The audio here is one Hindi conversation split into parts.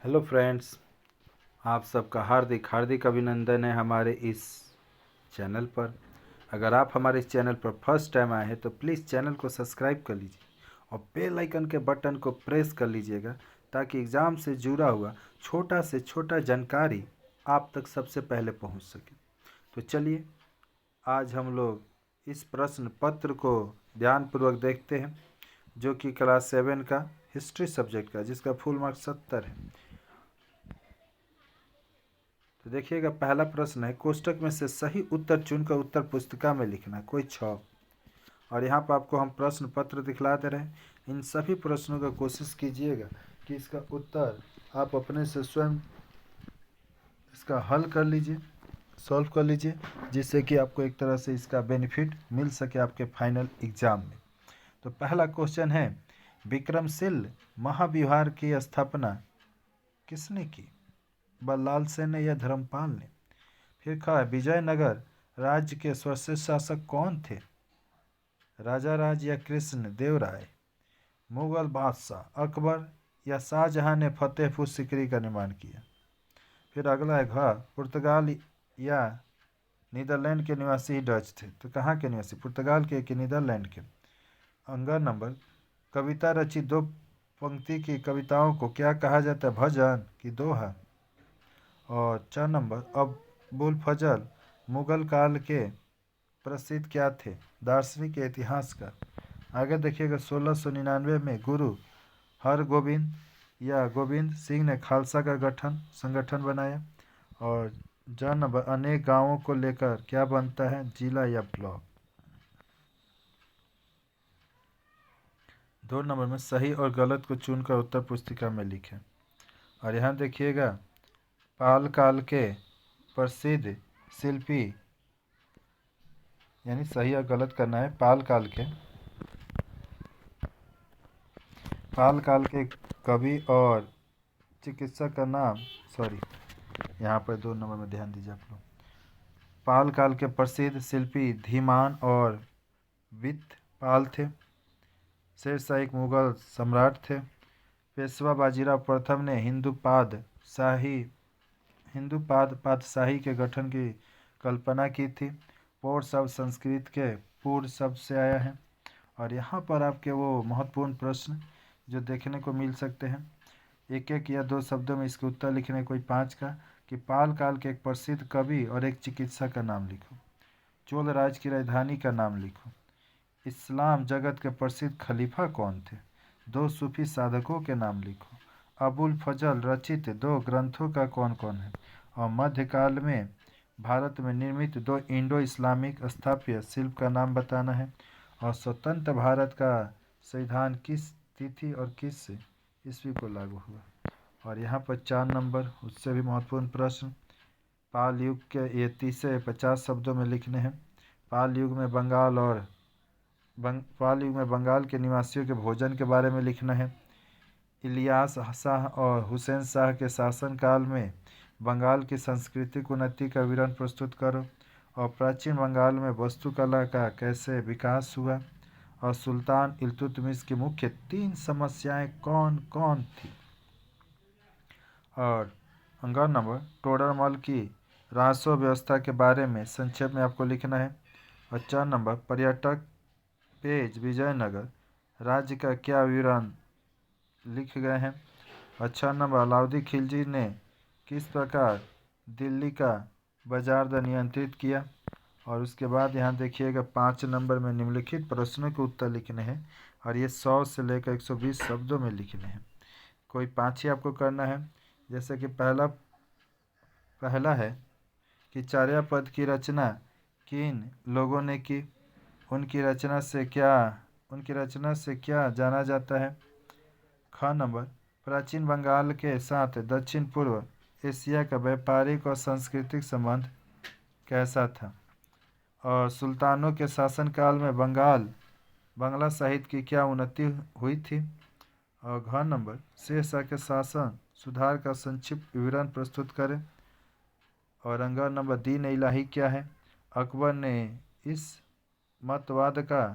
हेलो फ्रेंड्स, आप सबका हार्दिक हार्दिक अभिनंदन है हमारे इस चैनल पर। अगर आप हमारे इस चैनल पर फर्स्ट टाइम आए हैं तो प्लीज़ चैनल को सब्सक्राइब कर लीजिए और बेल आइकन के बटन को प्रेस कर लीजिएगा ताकि एग्ज़ाम से जुड़ा हुआ छोटा से छोटा जानकारी आप तक सबसे पहले पहुंच सके। तो चलिए आज हम लोग इस प्रश्न पत्र को ध्यानपूर्वक देखते हैं, जो कि क्लास 7 का हिस्ट्री सब्जेक्ट का, जिसका फुल मार्क्स 70 है। तो देखिएगा, पहला प्रश्न है, कोष्टक में से सही उत्तर चुनकर उत्तर पुस्तिका में लिखना, कोई 6। और यहाँ पर आपको हम प्रश्न पत्र दिखला दे रहे हैं। इन सभी प्रश्नों का कोशिश कीजिएगा कि इसका उत्तर आप अपने से स्वयं इसका हल कर लीजिए, सॉल्व कर लीजिए, जिससे कि आपको एक तरह से इसका बेनिफिट मिल सके आपके फाइनल एग्जाम में। तो पहला क्वेश्चन है, विक्रमशील महाविहार की स्थापना किसने की? बल्लाल सेन ने या धर्मपाल ने? फिर कहा, विजयनगर राज्य के सर्वश्रेष्ठ शासक कौन थे? राजा राज या कृष्ण देव राय? मुगल बादशाह अकबर या शाहजहां ने फतेहपुर सीकरी का निर्माण किया? फिर अगला है, घ पुर्तगाल या नीदरलैंड के निवासी डच थे? तो कहाँ के निवासी, पुर्तगाल के कि नीदरलैंड के? अंगा नंबर, कविता रची 2 पंक्ति की कविताओं को क्या कहा जाता है, भजन कि दोहा? और 4 नंबर, अबुल फजल मुगल काल के प्रसिद्ध क्या थे, दार्शनिक या इतिहासकार? आगे देखिएगा, 1699 में गुरु हरगोबिंद या गोविंद सिंह ने खालसा का संगठन बनाया। और जन नंबर, अनेक गांवों को लेकर क्या बनता है, जिला या ब्लॉक? 2 नंबर में सही और गलत को चुनकर उत्तर पुस्तिका में लिखें। और यहाँ देखिएगा, पाल काल के प्रसिद्ध शिल्पी, यानी सही और गलत करना है, पाल काल के कवि और चिकित्सक का नाम, यहाँ पर 2 नंबर में ध्यान दीजिए आप लोग। पाल काल के प्रसिद्ध शिल्पी धीमान और वित्तपाल थे। शेरशाह एक मुगल सम्राट थे। पेशवा बाजीराव प्रथम ने पातशाही के गठन की कल्पना की थी। पौर शब्द संस्कृत के पूर्व शब्द से आया है। और यहाँ पर आपके वो महत्वपूर्ण प्रश्न जो देखने को मिल सकते हैं, एक एक या 2 शब्दों में इसके उत्तर लिखने, कोई 5 का, कि पाल काल के एक प्रसिद्ध कवि और एक चिकित्सक का नाम लिखो। चोल राज की राजधानी का नाम लिखो। इस्लाम जगत के प्रसिद्ध खलीफा कौन थे? 2 सूफी साधकों के नाम लिखो। अबुल फजल रचित 2 ग्रंथों का कौन कौन है? और मध्यकाल में भारत में निर्मित 2 इंडो इस्लामिक स्थापत्य शिल्प का नाम बताना है। और स्वतंत्र भारत का संविधान किस तिथि और किस ईस्वी को लागू हुआ? और यहाँ पर 4 नंबर, उससे भी महत्वपूर्ण प्रश्न, पाल युग के ये 30 से 50 शब्दों में लिखने हैं। पाल युग में बंगाल के निवासियों के भोजन के बारे में लिखना है। इलियास शाह और हुसैन शाह के शासनकाल में बंगाल की सांस्कृतिक उन्नति का विवरण प्रस्तुत करो। और प्राचीन बंगाल में वास्तुकला का कैसे विकास हुआ? और सुल्तान इल्तुतमिश की मुख्य 3 समस्याएं कौन कौन थी? और अंगा नंबर, टोडरमल की राजस्व व्यवस्था के बारे में संक्षेप में आपको लिखना है। और 4 नंबर, पर्यटक पेज विजयनगर राज्य का क्या विवरण लिख गए हैं। और 6 नंबर, अलाउद्दीन खिलजी ने किस प्रकार दिल्ली का बाजार दर नियंत्रित किया? और उसके बाद यहाँ देखिएगा, 5 नंबर में निम्नलिखित प्रश्नों के उत्तर लिखने हैं और ये 100 से लेकर 120 शब्दों में लिखने हैं। कोई 5 ही आपको करना है। जैसे कि पहला है कि चर्यापद की रचना किन लोगों ने की? उनकी रचना से क्या जाना जाता है? ख नंबर, प्राचीन बंगाल के साथ दक्षिण पूर्व एशिया का व्यापारिक और सांस्कृतिक संबंध कैसा था? और सुल्तानों के शासनकाल में बांग्ला साहित्य की क्या उन्नति हुई थी? और घ नंबर, शेरशाह के शासन सुधार का संक्षिप्त विवरण प्रस्तुत करें। और अंगा नंबर, दीन इलाही क्या है? अकबर ने इस मतवाद का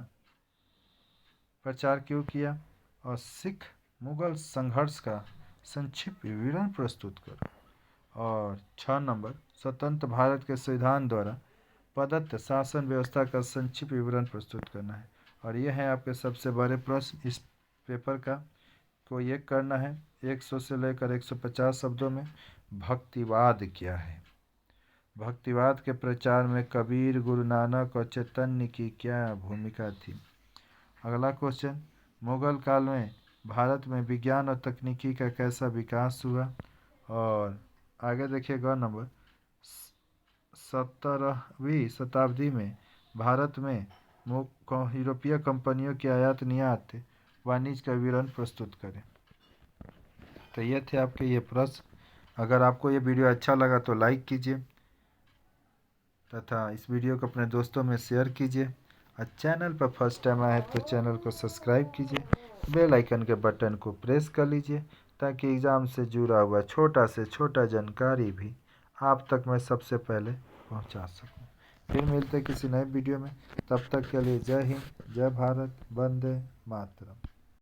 प्रचार क्यों किया? और सिख मुगल संघर्ष का संक्षिप्त विवरण प्रस्तुत करो। और 6 नंबर, स्वतंत्र भारत के संविधान द्वारा प्रदत्त शासन व्यवस्था का संक्षिप्त विवरण प्रस्तुत करना है। और ये है आपके सबसे बड़े प्रश्न इस पेपर का। को ये करना है 100 से लेकर 150 शब्दों में। भक्तिवाद क्या है? भक्तिवाद के प्रचार में कबीर, गुरु नानक और चैतन्य की क्या भूमिका थी? अगला क्वेश्चन, मुगल काल में भारत में विज्ञान और तकनीकी का कैसा विकास हुआ? और आगे देखिएगा नंबर, 17वीं शताब्दी में भारत में यूरोपीय कंपनियों की आयात निर्यात वाणिज्य का विवरण प्रस्तुत करें। तो ये थे आपके ये प्रश्न। अगर आपको ये वीडियो अच्छा लगा तो लाइक कीजिए तथा इस वीडियो को अपने दोस्तों में शेयर कीजिए। और चैनल पर फर्स्ट टाइम आए तो चैनल को सब्सक्राइब कीजिए, बेल आइकन के बटन को प्रेस कर लीजिए ताकि एग्ज़ाम से जुड़ा हुआ छोटा से छोटा जानकारी भी आप तक मैं सबसे पहले पहुंचा सकूं। फिर मिलते किसी नए वीडियो में, तब तक के लिए जय हिंद, जय भारत, वंदे मातरम।